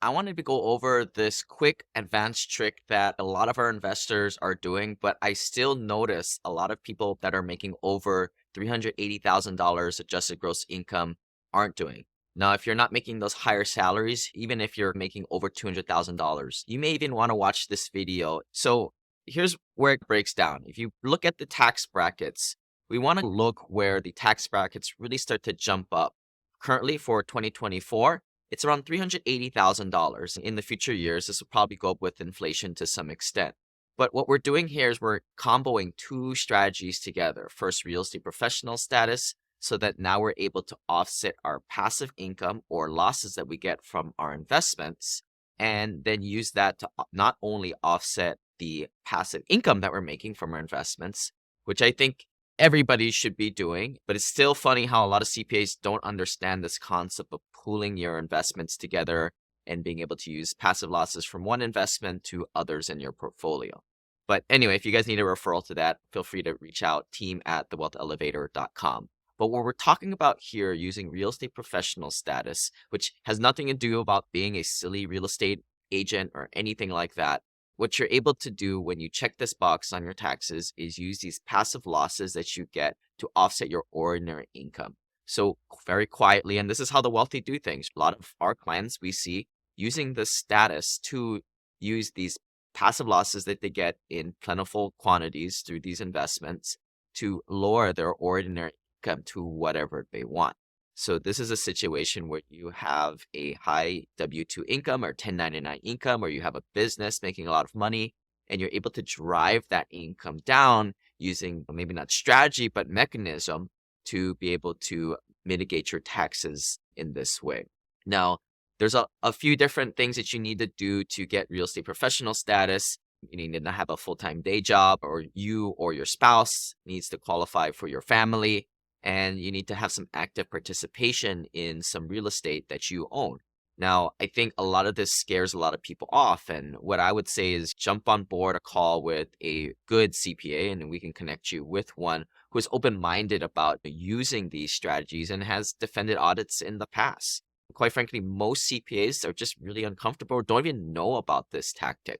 I wanted to go over this quick advanced trick that a lot of our investors are doing, but I still notice a lot of people that are making over $380,000 adjusted gross income aren't doing. Now, if you're not making those higher salaries, even if you're making over $200,000, you may even want to watch this video. So here's where it breaks down. If you look at the tax brackets, we want to look where the tax brackets really start to jump up. Currently for 2024, it's around $380,000. In the future years, this will probably go up with inflation to some extent. But what we're doing here is we're comboing two strategies together. First, real estate professional status, so that now we're able to offset our passive income or losses that we get from our investments, and then use that to not only offset the passive income that we're making from our investments, which I think everybody should be doing, but it's still funny how a lot of CPAs don't understand this concept of pooling your investments together and being able to use passive losses from one investment to others in your portfolio. But anyway, if you guys need a referral to that, feel free to reach out, team@thewealthelevator.com. But what we're talking about here using real estate professional status, which has nothing to do about being a silly real estate agent or anything like that. What you're able to do when you check this box on your taxes is use these passive losses that you get to offset your ordinary income. So very quietly, and this is how the wealthy do things. A lot of our clients we see using this status to use these passive losses that they get in plentiful quantities through these investments to lower their ordinary income to whatever they want. So this is a situation where you have a high W-2 income or 1099 income, or you have a business making a lot of money, and you're able to drive that income down using maybe not strategy, but mechanism to be able to mitigate your taxes in this way. Now, there's a few different things that you need to do to get real estate professional status. You need to have a full-time day job, or you or your spouse needs to qualify for your family. And you need to have some active participation in some real estate that you own. Now, I think a lot of this scares a lot of people off. And what I would say is jump on board a call with a good CPA, and we can connect you with one who is open-minded about using these strategies and has defended audits in the past. Quite frankly, most CPAs are just really uncomfortable or don't even know about this tactic.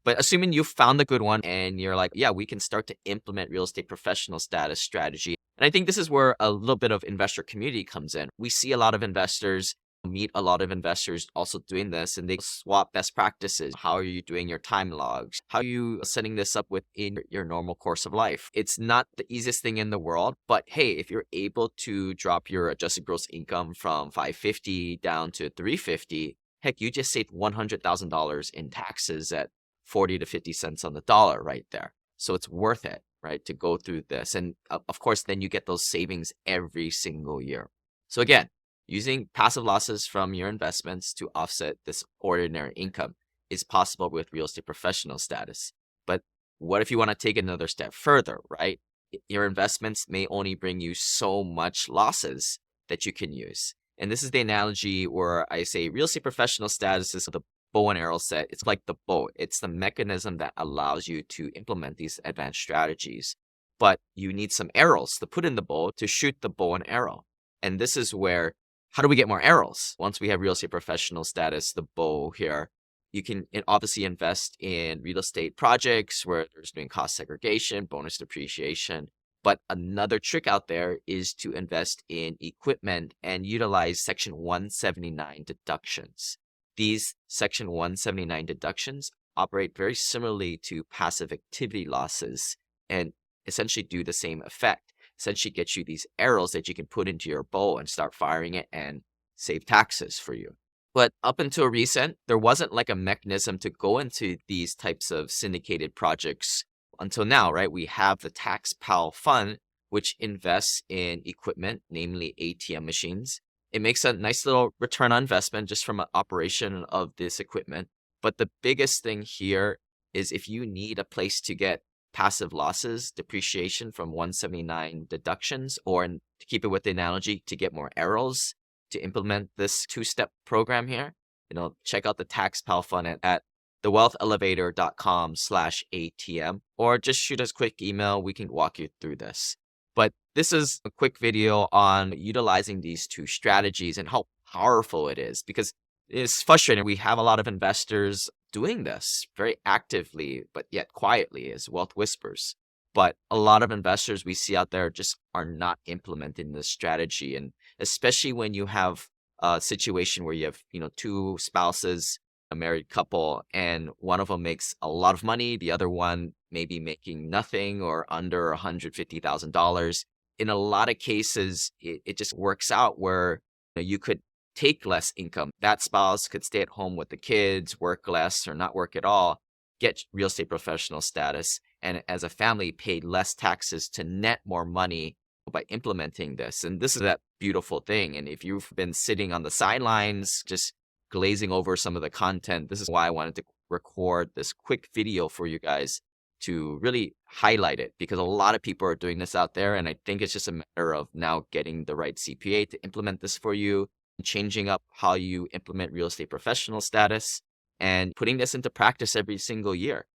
But assuming you found the good one and you're like, yeah, we can start to implement real estate professional status strategy. And I think this is where a little bit of investor community comes in. We see a lot of investors, meet a lot of investors also doing this, and they swap best practices. How are you doing your time logs? How are you setting this up within your normal course of life? It's not the easiest thing in the world, but hey, if you're able to drop your adjusted gross income from 550 down to 350, heck, you just saved $100,000 in taxes at 40 to 50 cents on the dollar right there. So it's worth it, right, to go through this. And of course, then you get those savings every single year. So again, using passive losses from your investments to offset this ordinary income is possible with real estate professional status. But what if you want to take another step further, right? Your investments may only bring you so much losses that you can use. And this is the analogy where I say real estate professional status is the bow and arrow set. It's like the bow. It's the mechanism that allows you to implement these advanced strategies. But you need some arrows to put in the bow to shoot the bow and arrow. And this is where, how do we get more arrows? Once we have real estate professional status, the bow here, you can obviously invest in real estate projects where there's doing cost segregation, bonus depreciation. But another trick out there is to invest in equipment and utilize Section 179 deductions. These Section 179 deductions operate very similarly to passive activity losses and essentially do the same effect. Essentially get you these arrows that you can put into your bow and start firing it and save taxes for you. But up until recent, there wasn't like a mechanism to go into these types of syndicated projects until now, right? We have the TaxPal Fund, which invests in equipment, namely ATM machines. It makes a nice little return on investment just from an operation of this equipment. But the biggest thing here is if you need a place to get passive losses, depreciation from 179 deductions, or to keep it with the analogy, to get more arrows to implement this two-step program here, check out the TaxPal Fund at thewealthelevator.com/ATM, or just shoot us a quick email. We can walk you through this. But this is a quick video on utilizing these two strategies and how powerful it is, because It's frustrating. We have a lot of investors doing this very actively, but yet quietly as wealth whispers. But a lot of investors we see out there just are not implementing this strategy. And especially when you have a situation where you have, two spouses, a married couple, and one of them makes a lot of money, the other one maybe making nothing or under $150,000. In a lot of cases, it just works out where you could take less income. That spouse could stay at home with the kids, work less or not work at all, get real estate professional status, and as a family pay less taxes to net more money by implementing this. And this is that beautiful thing. And if you've been sitting on the sidelines, just glazing over some of the content, this is why I wanted to record this quick video for you guys to really highlight it, because a lot of people are doing this out there. And I think it's just a matter of now getting the right CPA to implement this for you, changing up how you implement real estate professional status, and putting this into practice every single year.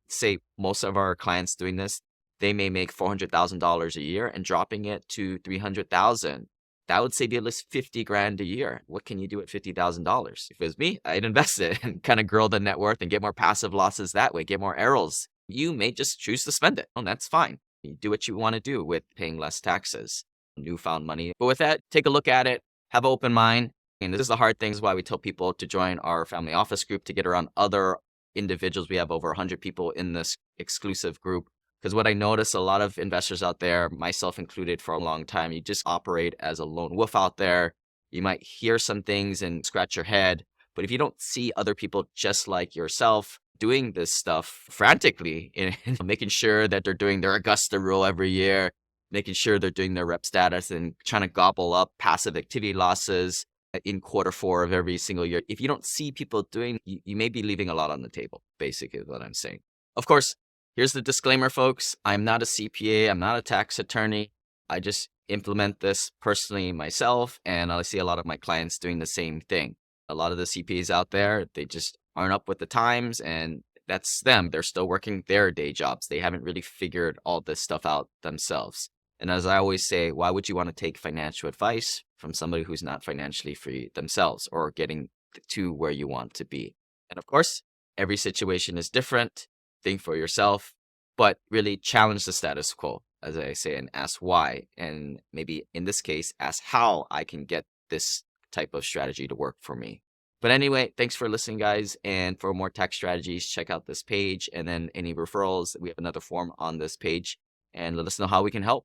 Say most of our clients doing this, they may make $400,000 a year and dropping it to $300,000. That would save you at least 50 grand a year. What can you do at $50,000? If it was me, I'd invest it and kind of grow the net worth and get more passive losses that way, get more arrows. You may just choose to spend it. And that's fine. You do what you want to do with paying less taxes, newfound money. But with that, take a look at it. Have an open mind. And this is the hard thing, is why we tell people to join our family office group to get around other individuals. We have over 100 people in this exclusive group. Because what I notice, a lot of investors out there, myself included for a long time, you just operate as a lone wolf out there. You might hear some things and scratch your head. But if you don't see other people just like yourself doing this stuff frantically, and making sure that they're doing their Augusta rule every year, making sure they're doing their rep status and trying to gobble up passive activity losses in Q4 of every single year. If you don't see people doing, you may be leaving a lot on the table, basically is what I'm saying. Of course, here's the disclaimer, folks. I'm not a CPA. I'm not a tax attorney. I just implement this personally myself, and I see a lot of my clients doing the same thing. A lot of the CPAs out there, they just aren't up with the times, and that's them. They're still working their day jobs. They haven't really figured all this stuff out themselves. And as I always say, why would you want to take financial advice from somebody who's not financially free themselves or getting to where you want to be? And of course, every situation is different. Think for yourself, but really challenge the status quo, as I say, and ask why. And maybe in this case, ask how I can get this type of strategy to work for me. But anyway, thanks for listening, guys. And for more tax strategies, check out this page. And then any referrals, we have another form on this page. And let us know how we can help.